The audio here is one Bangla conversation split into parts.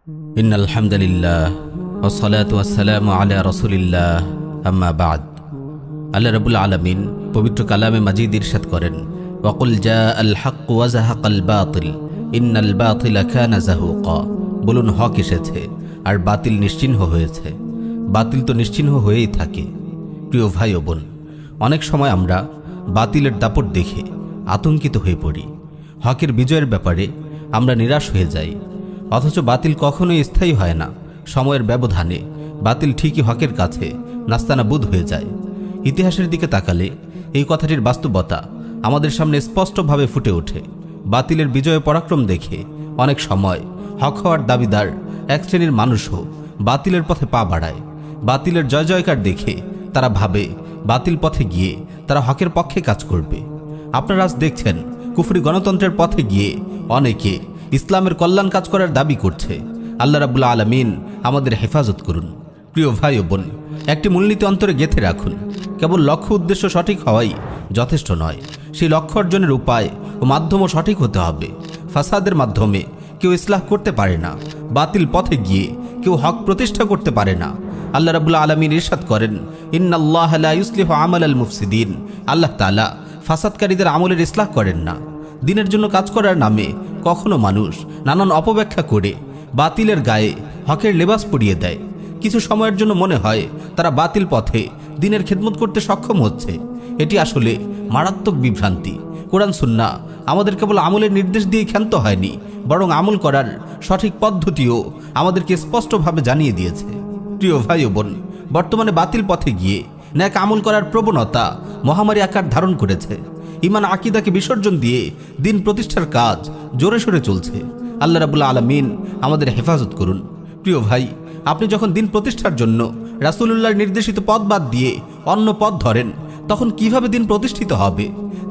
ইন্নাল হামদুলিল্লাহ ওয়াসসালাতু ওয়াসসালামু আলা রাসূলিল্লাহ আম্মা বা'দ। আল্লাহ রাব্বুল আলামিন পবিত্র কালামে মাজিদ ইরশাদ করেন, ওয়াকুল জাআল হক ওয়া যাহাকাল বাতিল ইন্নাল বাতিলা কানা যাহুকা। বলুন, হক এসেছে আর বাতিল নিশ্চিহ্ন হয়েছে। বাতিল তো নিশ্চিহ্ন হয়েই থাকে। প্রিয় ভাই ও বোন, অনেক সময় আমরা বাতিলের দাপট দেখে আতঙ্কিত হয়ে পড়ি। হকের বিজয়ের ব্যাপারে আমরা নিরাশ হয়ে যাই। অথচ বাতিল কখনোই স্থায়ী হয় না। সময়ের ব্যবধানে বাতিল ঠিকই হকের কাছে নাস্তানাবুদ হয়ে যায়। ইতিহাসের দিকে তাকালে এই কথাটির বাস্তবতা আমাদের সামনে স্পষ্টভাবে ফুটে ওঠে। বাতিলের বিজয় পরাক্রম দেখে অনেক সময় হক হওয়ার দাবিদার এক শ্রেণীর মানুষও বাতিলের পথে পা বাড়ায়। বাতিলের জয় জয়কার দেখে তারা ভাবে বাতিল পথে গিয়ে তারা হকের পক্ষে কাজ করবে। আপনারা আজ দেখছেন কুফরি গণতন্ত্রের পথে গিয়ে অনেকে ইসলামের কল্যাণ কাজ করার দাবি করছে। আল্লাহ রাব্বুল আলামিন আমাদের হেফাজত করুন। প্রিয় ভাই ও বোন, একটি মূলনীতি অন্তরে গেঁথে রাখুন, কেবল লক্ষ্য উদ্দেশ্য সঠিক হওয়াই যথেষ্ট নয়, সেই লক্ষ্য অর্জনের উপায় ও মাধ্যমও সঠিক হতে হবে। ফাসাদের মাধ্যমে কেউ ইসলাহ করতে পারে না, বাতিল পথে গিয়ে কেউ হক প্রতিষ্ঠা করতে পারে না। আল্লাহ রাব্বুল আলামিন ইরশাদ করেন, ইন্নাল্লাহা লা ইউসলিহু আমালাল মুফসিদিন। আল্লাহ তাআলা ফাসাদকারীদের আমলের ইসলাহ করেন না। দিনের জন্য কাজ করার নামে কখনো মানুষ নানান অপব্যাখ্যা করে বাতিলের গায়ে হকের লেবাস পরিয়ে দেয়। কিছু সময়ের জন্য মনে হয় তারা বাতিল পথে দিনের খেদমত করতে সক্ষম হচ্ছে। এটি আসলে মারাত্মক বিভ্রান্তি। কোরআন সুন্নাহ আমাদের কেবল আমলের নির্দেশ দিয়ে ক্ষান্ত হয়নি, বরং আমল করার সঠিক পদ্ধতিও আমাদেরকে স্পষ্টভাবে জানিয়ে দিয়েছে। প্রিয় ভাই ও বোন, বর্তমানে বাতিল পথে গিয়ে ন্যাক আমল করার প্রবণতা মহামারী আকার ধারণ করেছে। ইমান আকিদাকে বিসর্জন দিয়ে দিন প্রতিষ্ঠার কাজ জোরে সোরে চলছে। আল্লাহ রাব্বুল আলামিন আমাদের হেফাজত করুন। প্রিয় ভাই, আপনি যখন দিন প্রতিষ্ঠার জন্য রাসূলুল্লাহর নির্দেশিত পথ বাদ দিয়ে অন্য পথ ধরেন, তখন কিভাবে দিন প্রতিষ্ঠিত হবে?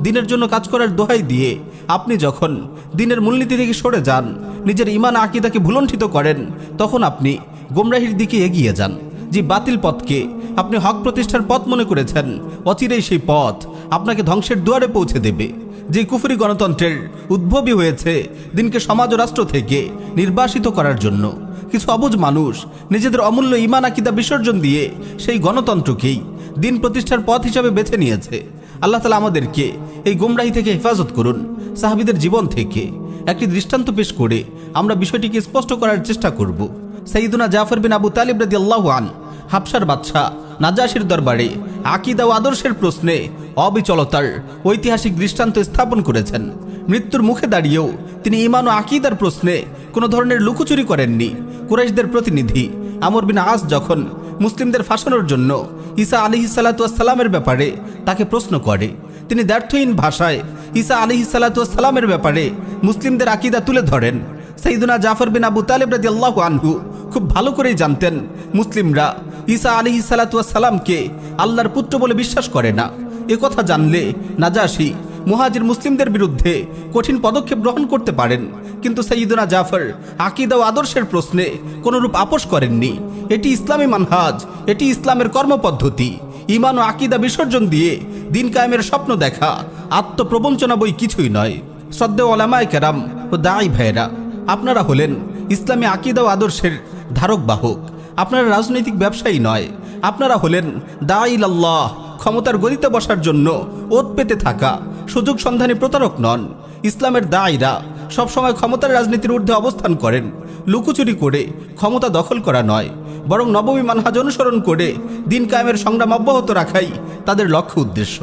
দিনের জন্য কাজ করার দোহাই দিয়ে আপনি যখন দিনের মূলনীতি থেকে সরে যান, নিজের ইমান আকিদাকে ভুলণ্ঠিত করেন, তখন আপনি গোমরাহির দিকে এগিয়ে যান। যে বাতিল পথকে আপনি হক প্রতিষ্ঠার পথ মনে করেছেন, অচিরেই সেই পথ আপনাকে ধ্বংসের দুয়ারে পৌঁছে দেবে। যে কুফরি গণতন্ত্রের উদ্ভবই হয়েছে দিনকে সমাজ ও রাষ্ট্র থেকে নির্বাসিত করার জন্য, কিছু অবুঝ মানুষ নিজেদের অমূল্য ইমান আকিদা বিসর্জন দিয়ে সেই গণতন্ত্রকেই দিন প্রতিষ্ঠার পথ হিসাবে বেছে নিয়েছে। আল্লাহ তাআলা আমাদেরকে এই গোমরাহি থেকে হেফাজত করুন। সাহাবীদের জীবন থেকে একটি দৃষ্টান্ত পেশ করে আমরা বিষয়টিকে স্পষ্ট করার চেষ্টা করব। সাইয়্যিদুনা জাফর বিন আবু তালিব রাদিয়াল্লাহু আনহু হাবশার বাদশাহ নাজাশির দরবারে আকীদা ও আদর্শের প্রশ্নে অবিচলতার ঐতিহাসিক দৃষ্টান্ত স্থাপন করেছেন। মৃত্যুর মুখে দাঁড়িয়েও তিনি ঈমান ও আকীদার প্রশ্নে কোনো ধরনের লুকোচুরি করেননি। কুরাইশদের প্রতিনিধি আমর বিন আস যখন মুসলিমদের ফাঁসানোর জন্য ঈসা আলাইহিস সালাতু ওয়াস সালামের ব্যাপারে তাকে প্রশ্ন করে, তিনি দ্ব্যর্থহীন ভাষায় ঈসা আলাইহিস সালাতু ওয়াস সালামের ব্যাপারে মুসলিমদের আকীদা তুলে ধরেন। সাইয়্যিদুনা জাফর বিন আবু তালিব রাদিয়াল্লাহু আনহু খুব ভালো করেই জানতেন মুসলিমরা ঈসা আলাইহিস সালাতু ওয়াস সালামকে আল্লাহর পুত্র বলে বিশ্বাস করে না। এ কথা জানলে নাজাশী মুহাজির মুসলিমদের বিরুদ্ধে কঠিন পদক্ষেপ গ্রহণ করতে পারেন, কিন্তু সাইয়্যিদুনা জাফর আকীদা ও আদর্শের প্রশ্নে কোনরূপ আপোষ করেননি। এটি ইসলামী মানহাজ, এটি ইসলামের কর্মপদ্ধতি। ঈমান ও আকীদা বিসর্জন দিয়ে দিন কায়েমের স্বপ্ন দেখা আত্মপ্রবঞ্চনা বই কিছুই নয়। শ্রদ্ধেয় উলামায়ে কেরাম ও দাঈ ভাইয়েরা, আপনারা হলেন ইসলামী আকীদা ও আদর্শের ধারক বাহক। আপনারা রাজনৈতিক ব্যবসায়ী নয়, আপনারা হলেন দাঈ ইলাল্লাহ। ক্ষমতার গদিতে বসার জন্য ওত পেতে থাকা সুযোগ সন্ধানী প্রতারক নন। ইসলামের দাঈরা সবসময় ক্ষমতার রাজনীতির ঊর্ধ্বে অবস্থান করেন। লুকোচুরি করে ক্ষমতা দখল করা নয়, বরং নববী মানহাজ অনুসরণ করে দিন কায়েমের সংগ্রাম অব্যাহত রাখাই তাদের লক্ষ্য উদ্দেশ্য।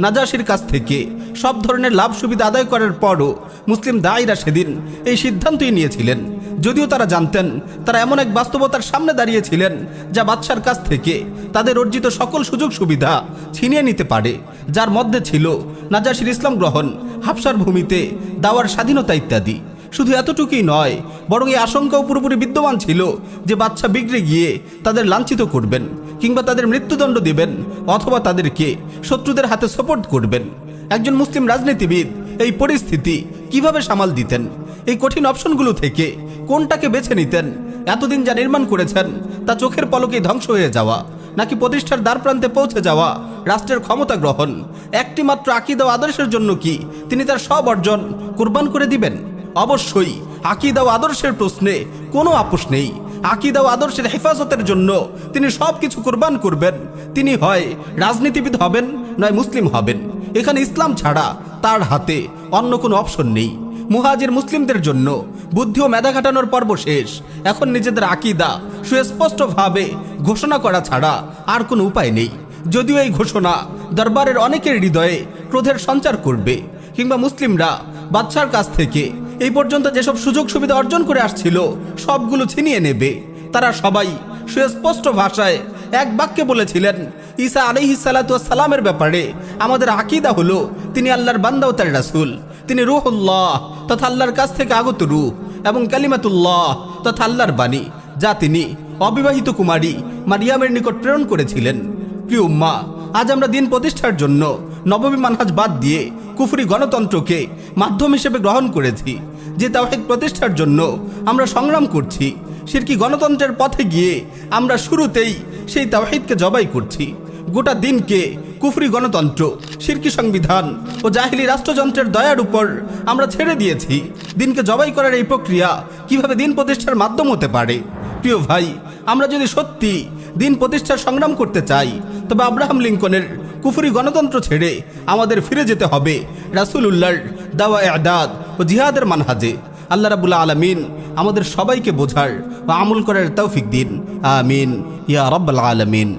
নাজাশির কাছ থেকে সব ধরনের লাভ সুবিধা আদায় করার পরও মুসলিম দাঈরা সেদিন এই সিদ্ধান্তই নিয়েছিলেন, যদিও তারা জানতেন তারা এমন এক বাস্তবতার সামনে দাঁড়িয়েছিলেন যা বাদশার কাছ থেকে তাদের অর্জিত সকল সুযোগ সুবিধা ছিনিয়ে নিতে পারে, যার মধ্যে ছিল নাজাশির ইসলাম গ্রহণ, হাবশার ভূমিতে দাওয়ার স্বাধীনতা ইত্যাদি। শুধু এতটুকুই নয়, বরং এই আশঙ্কাও পুরোপুরি বিদ্যমান ছিল যে বাদশা বিগড়ে গিয়ে তাদের লাঞ্ছিত করবেন, কিংবা তাদের মৃত্যুদণ্ড দিবেন, অথবা তাদেরকে শত্রুদের হাতে সোপর্দ করবেন। একজন মুসলিম রাজনীতিবিদ এই পরিস্থিতি কিভাবে সামাল দিতেন? এই কঠিন অপশনগুলো থেকে কোনটাকে বেছে নিতেন? এতদিন যা নির্মাণ করেছেন তা চোখের পলকেই ধ্বংস হয়ে যাওয়া, নাকি প্রতিষ্ঠার দ্বারপ্রান্তে পৌঁছে যাওয়া রাষ্ট্রের ক্ষমতা গ্রহণ? একটি মাত্র আকীদা ও আদর্শের জন্য কি তিনি তার সব অর্জন কুরবান করে দিবেন? অবশ্যই আকীদা ও আদর্শের প্রশ্নে কোনো আপোষ নেই। আকীদা ও আদর্শের হেফাজতের জন্য তিনি সব কিছু কুরবান করবেন। তিনি হয় রাজনীতিবিদ হবেন, নয় মুসলিম হবেন। এখানে ইসলাম ছাড়া তার হাতে অন্য কোনো অপশন নেই। মুহাজির মুসলিমদের জন্য বুদ্ধি ও মেধা খাটানোর পর্ব শেষ। এখন নিজেদের আকীদা সুস্পষ্টভাবে ঘোষণা করা ছাড়া আর কোনো উপায় নেই। যদিও এই ঘোষণা দরবারের অনেকের হৃদয়ে ক্রোধের সঞ্চার করবে, কিংবা মুসলিমরা বাদশার কাছ থেকে এই পর্যন্ত যেসব সুযোগ সুবিধা অর্জন করে আসছিল সবগুলো ছিনিয়ে নেবে। তারা সবাই সুস্পষ্ট ভাষায় এক বাক্যে বলেছিলেন, ঈসা আলাইহিস সালাতু ওয়াস সালামের ব্যাপারে আমাদের আকীদা হলো তিনি আল্লাহর বান্দা ও তার রাসূল। তিনি রূহুল্লাহ তথা আল্লাহর কাছ থেকে আগত রূহ এবং কালিমাতুল্লাহ তথা আল্লাহর বাণী, যা তিনি অবিবাহিত কুমারী মারিয়ামের নিকট প্রেরণ করেছিলেন। প্রিয় উম্মাহ, আজ আমরা দিন প্রতিষ্ঠার জন্য নববী মানহাজ বাদ দিয়ে কুফরি গণতন্ত্রকে মাধ্যম হিসেবে গ্রহণ করেছি। যে তাওহীদ প্রতিষ্ঠার জন্য আমরা সংগ্রাম করছি, শিরকি গণতন্ত্রের পথে গিয়ে আমরা শুরুতেই সেই তাওহীদকে জবাই করছি। গোটা দিনকে কুফরি গণতন্ত্র, শিরকি সংবিধান ও জাহিলি রাষ্ট্রযন্ত্রের দয়ার উপর আমরা ছেড়ে দিয়েছি। দিনকে জবাই করার এই প্রক্রিয়া কিভাবে দিন প্রতিষ্ঠার মাধ্যম হতে পারে? প্রিয় ভাই, আমরা যদি সত্যি দিন প্রতিষ্ঠার সংগ্রাম করতে চাই, তবে আব্রাহাম লিঙ্কনের কুফরি গণতন্ত্র ছেড়ে আমাদের ফিরে যেতে হবে রাসূলুল্লাহর দাওয়া ইআদাদ ও জিহাদের মানহাজে। আল্লাহ রাব্বুল আলামিন আমাদের সবাইকে বোঝার ও আমল করার তৌফিক দিন। আমিন ইয়া রাব্বাল আলামিন।